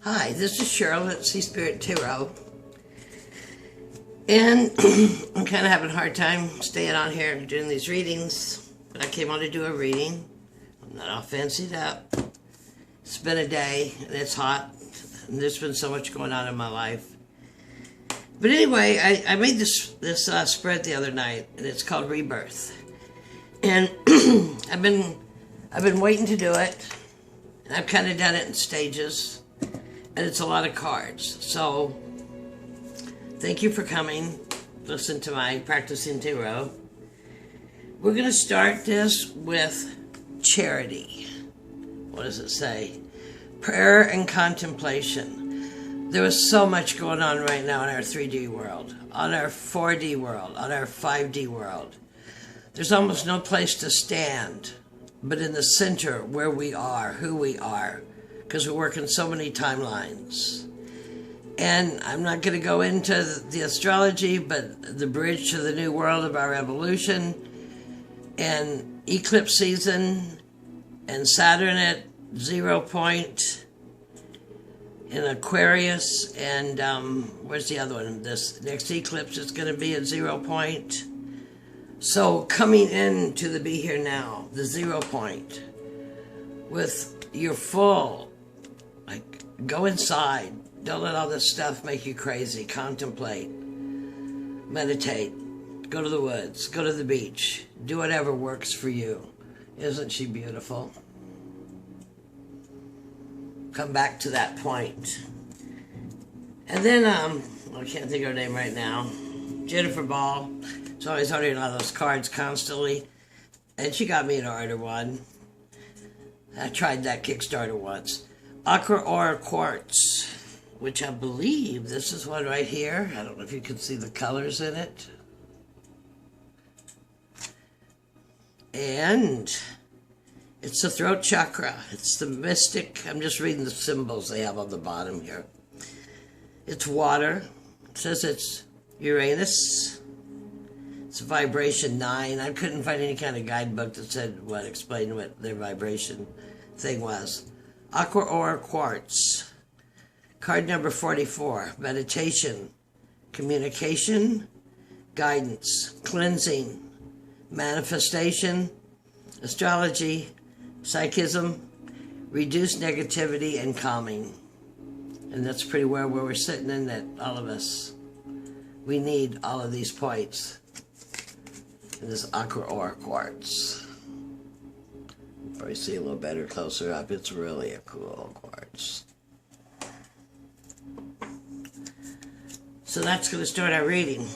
Hi, this is Cheryl at Sea Spirit Tarot, and I'm kind of having a hard time staying on here doing these readings, but I came on to do a reading. I'm not all fancied up. It's been a day, and it's hot, and there's been so much going on in my life. But anyway, I made this spread the other night, and it's called Rebirth, and I've been waiting to do it, and I've kind of done it in stages. And it's a lot of cards. So, thank you for coming. Listen to my practicing tarot. We're going to start this with charity. What does it say? Prayer and contemplation. There is so much going on right now in our 3D world, on our 4D world, on our 5D world. There's almost no place to stand, but in the center where we are, who we are. Because we work in so many timelines. And I'm not going to go into the astrology, but the bridge to the new world of our evolution, and eclipse season, and Saturn at 0 point in Aquarius, and where's the other one? This next eclipse is going to be at 0 point. So coming into the Be Here Now, the 0 point, with your full, go inside. Don't let all this stuff make you crazy. Contemplate. Meditate. Go to the woods. Go to the beach. Do whatever works for you. Isn't she beautiful? Come back to that point. And then, I can't think of her name right now. Jennifer Ball. She's always ordering all those cards constantly. And she got me to order one. I tried that Kickstarter once. Aqua Aura Quartz, which I believe this is one right here. I don't know if you can see the colors in it. And it's the throat chakra. It's the mystic. I'm just reading the symbols they have on the bottom here. It's water. It says it's Uranus. It's vibration 9. I couldn't find any kind of guidebook that said explained what their vibration thing was. Aqua Aura Quartz. Card number 44. Meditation, communication, guidance, cleansing, manifestation, astrology, psychism, reduced negativity, and calming. And that's pretty well where we're sitting in that, all of us. We need all of these points in this Aqua Aura Quartz. Probably see a little better closer up. It's really a cool quartz. So that's going to start our reading.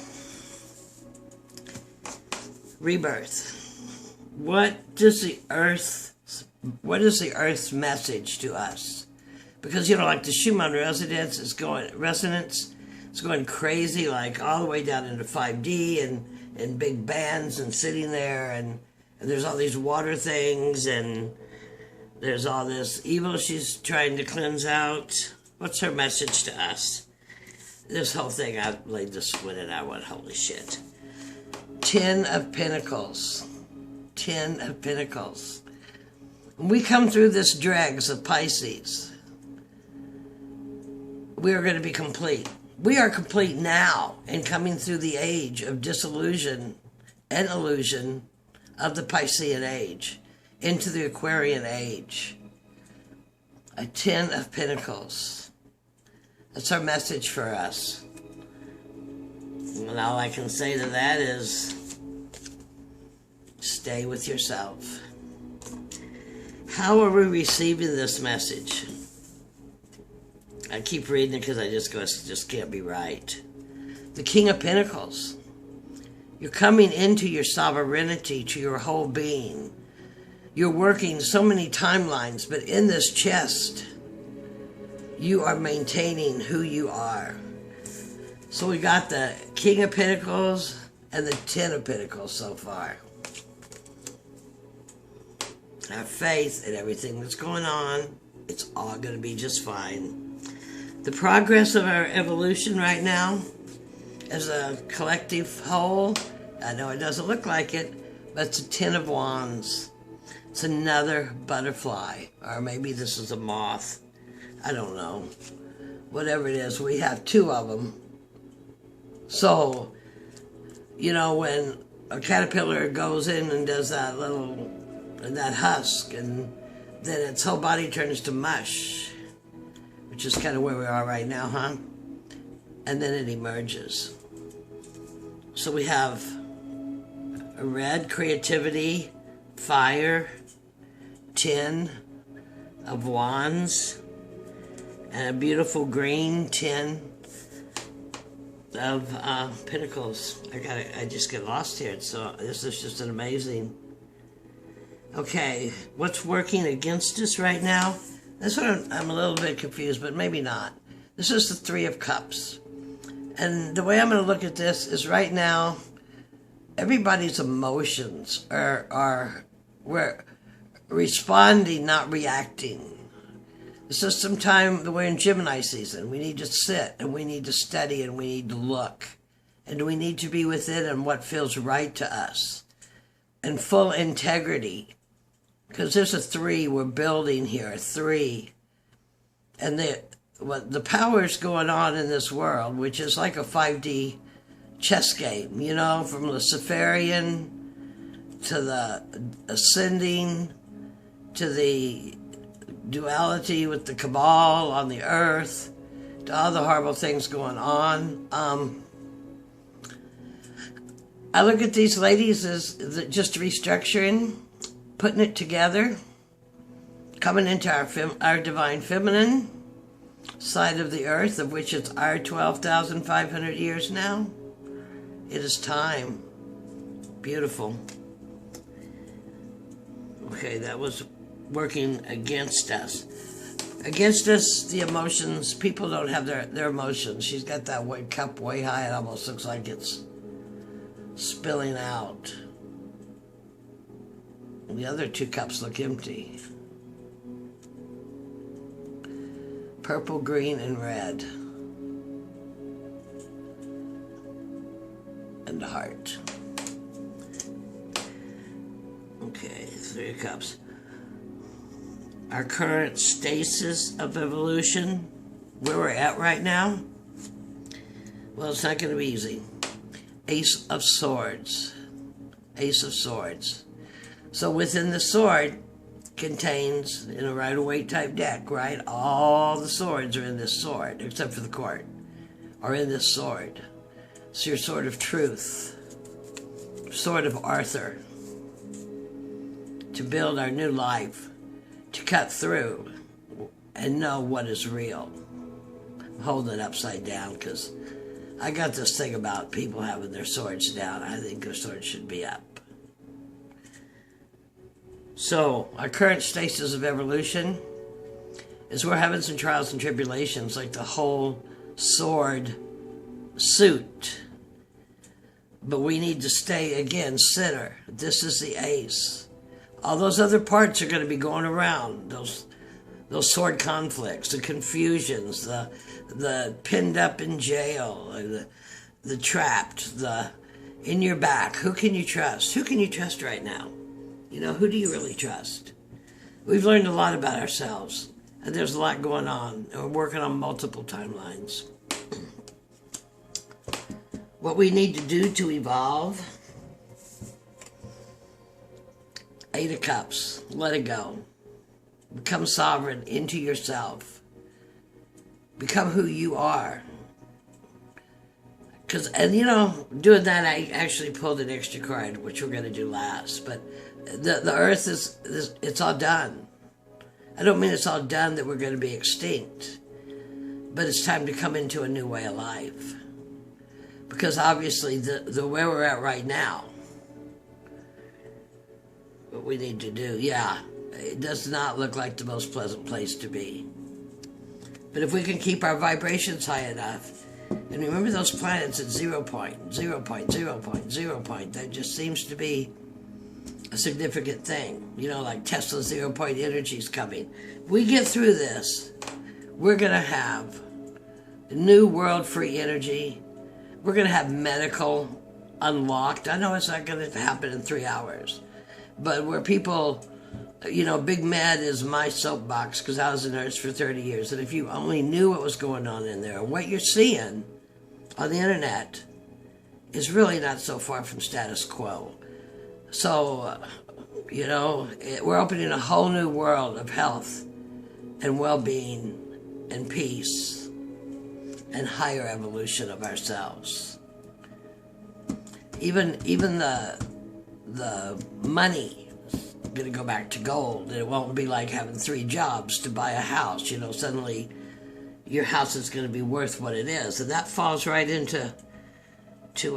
Rebirth. What is the Earth's message to us? Because like the Schumann resonance is going crazy, like all the way down into 5D and big bands and sitting there and there's all these water things, and there's all this evil she's trying to cleanse out. What's her message to us? This whole thing, I laid this one and I went, holy shit. 10 of Pentacles. 10 of Pentacles. When we come through this dregs of Pisces, we are going to be complete. We are complete now, and coming through the age of disillusion and illusion of the Piscean age into the Aquarian age. A 10 of Pentacles. That's our message for us. And all I can say to that is stay with yourself. How are we receiving this message? I keep reading it because I just can't be right. The King of Pentacles. You're coming into your sovereignty, to your whole being. You're working so many timelines, but in this chest, you are maintaining who you are. So we got the King of Pentacles and the 10 of Pentacles so far. Have faith in everything that's going on. It's all going to be just fine. The progress of our evolution right now, as a collective whole, I know it doesn't look like it, but it's a 10 of Wands. It's another butterfly, or maybe this is a moth. I don't know. Whatever it is, we have 2 of them. So, you know, when a caterpillar goes in and does that husk, and then its whole body turns to mush, which is kind of where we are right now, huh? And then it emerges. So we have a red, creativity, fire, 10 of wands, and a beautiful green 10 of pentacles. I just get lost here. So this is just an amazing. Okay, what's working against us right now? That's what I'm a little bit confused, but maybe not. This is the 3 of Cups. And the way I'm going to look at this is right now, everybody's emotions we're responding, not reacting. This is sometime we're in Gemini season. We need to sit and we need to study and we need to look. And we need to be within and what feels right to us. And full integrity. Because there's a 3 we're building here, a 3. And the power's going on in this world, which is like a 5D chess game, you know, from the Luciferian to the ascending to the duality with the cabal on the earth to all the horrible things going on. I look at these ladies as just restructuring, putting it together, coming into our divine feminine side of the earth, of which it's our 12,500 years now. It is time. Beautiful. Okay, that was working against us. Against us, the emotions. People don't have their emotions. She's got that cup way high. It almost looks like it's spilling out. The other 2 cups look empty. Purple, green, and red. And a heart. Okay, 3 of Cups. Our current stasis of evolution, where we're at right now, well, it's not going to be easy. Ace of Swords. Ace of Swords. So within the sword contains, in a Rider-Waite type deck, right? All the swords are in this sword, except for the court, are in this sword. It's your sword of truth. Sword of Arthur. To build our new life. To cut through and know what is real. I'm holding it upside down because I got this thing about people having their swords down. I think their swords should be up. So, our current status of evolution is we're having some trials and tribulations, like the whole sword suit. But we need to stay, again, center. This is the ace. All those other parts are going to be going around. Those sword conflicts, the confusions, the pinned up in jail, the trapped, the in your back. Who can you trust? Who can you trust right now? You know, who do you really trust? We've learned a lot about ourselves, and there's a lot going on, and we're working on multiple timelines. What we need to do to evolve: 8 of Cups, let it go. Become sovereign into yourself. Become who you are. And you know, doing that, I actually pulled an extra card, which we're going to do last. But the earth it's all done. I don't mean it's all done that we're going to be extinct. But it's time to come into a new way of life. Because obviously, the where we're at right now, what we need to do, it does not look like the most pleasant place to be. But if we can keep our vibrations high enough, and remember those planets at 0 point, 0 point, 0 point, 0 point, that just seems to be a significant thing. You know, like Tesla's 0 point energy is coming. If we get through this, we're going to have new world-free energy. We're going to have medical unlocked. I know it's not going to happen in 3 hours. But where people you know, Big Med is my soapbox because I was a nurse for 30 years. And if you only knew what was going on in there, what you're seeing on the internet is really not so far from status quo. So, you know, we're opening a whole new world of health and well-being and peace and higher evolution of ourselves. Even the money is going to go back to gold. It won't be like having 3 jobs to buy a house. You know, suddenly your house is going to be worth what it is, and that falls right into to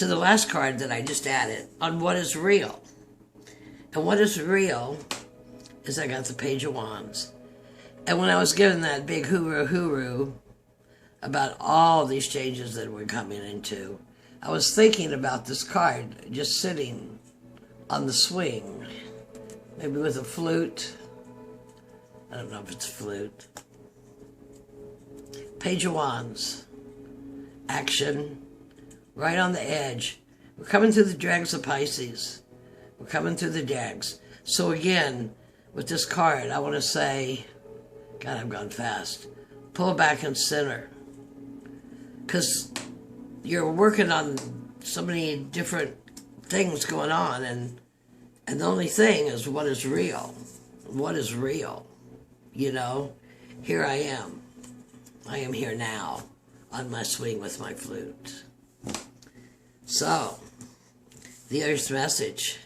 the last card that I just added on what is real. And what is real is I got the Page of Wands. And when I was given that big hooroo about all these changes that we're coming into, I was thinking about this card just sitting on the swing, maybe with a flute. I don't know if it's a flute. Page of Wands. Action. Right on the edge. We're coming through the dregs of Pisces. We're coming through the dregs. So again, with this card, I want to say, God, I've gone fast. Pull back and center. Because you're working on so many different things going on, and the only thing is what is real. What is real? You know, here I am. I am here now on my swing with my flute. So, the Earth's message,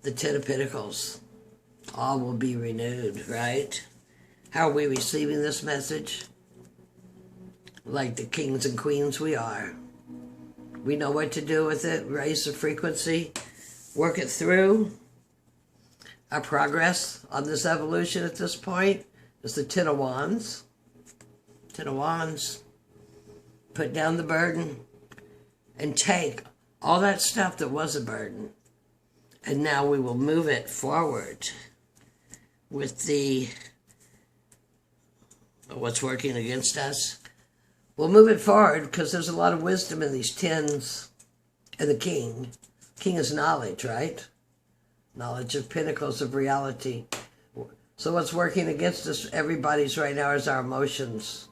the 10 of Pentacles, all will be renewed, right? How are we receiving this message? Like the kings and queens we are. We know what to do with it, raise the frequency, work it through. Our progress on this evolution at this point is the 10 of Wands. 10 of Wands. Put down the burden and take all that stuff that was a burden. And now we will move it forward with the what's working against us. We'll move it forward because there's a lot of wisdom in these 10s and the king. King is knowledge, right? Knowledge of Pentacles of reality. So what's working against us, everybody's right now, is our emotions.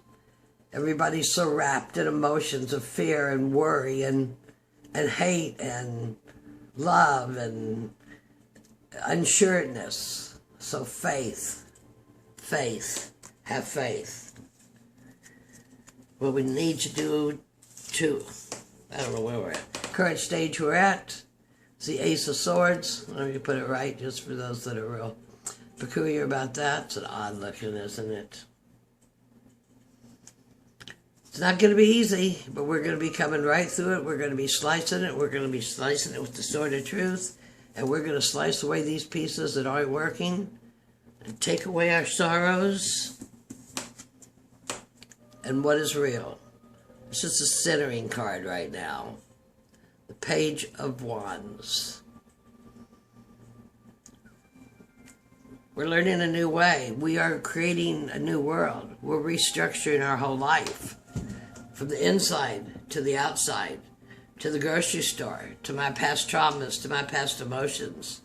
Everybody's so wrapped in emotions of fear and worry and hate and love and unsureness. So faith, have faith. What we need to do to, I don't know where we're at, current stage we're at, is the Ace of Swords. Let me put it right, just for those that are real peculiar about that. It's an odd looking, isn't it? It's not going to be easy, but we're going to be coming right through it. We're going to be slicing it. We're going to be slicing it with the sword of truth. And we're going to slice away these pieces that aren't working and take away our sorrows. And what is real? It's just a centering card right now. The Page of Wands. We're learning a new way. We are creating a new world. We're restructuring our whole life. From the inside to the outside, to the grocery store, to my past traumas, to my past emotions.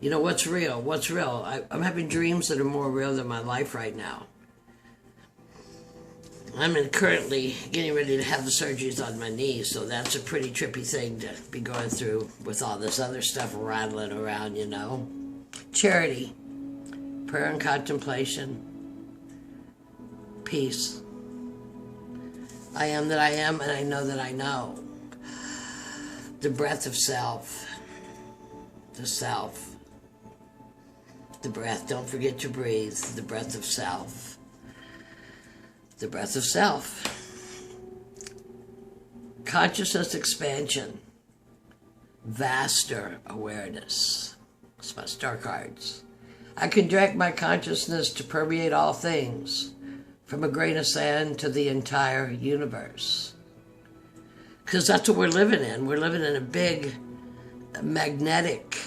You know, what's real? What's real? I'm having dreams that are more real than my life right now. I'm currently getting ready to have the surgeries on my knees, so that's a pretty trippy thing to be going through with all this other stuff rattling around, you know. Charity, prayer and contemplation, peace. I am that I am, and I know that I know. The breath of self. The self. The breath. Don't forget to breathe. The breath of self. The breath of self. Consciousness expansion. Vaster awareness. That's my star cards. I can direct my consciousness to permeate all things, from a grain of sand to the entire universe. Because that's what we're living in. We're living in a big magnetic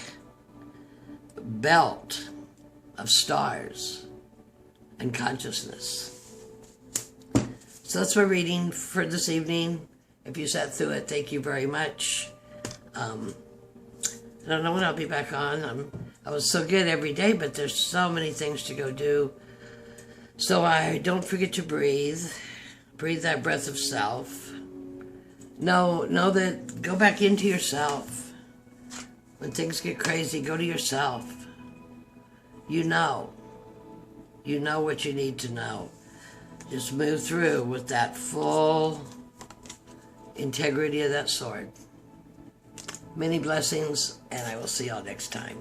belt of stars and consciousness. So that's my reading for this evening. If you sat through it, thank you very much. I don't know when I'll be back on. I was so good every day, but there's so many things to go do. So I don't forget to breathe. Breathe that breath of self. Know that, go back into yourself. When things get crazy, go to yourself. You know what you need to know. Just move through with that full integrity of that sword. Many blessings, and I will see y'all next time.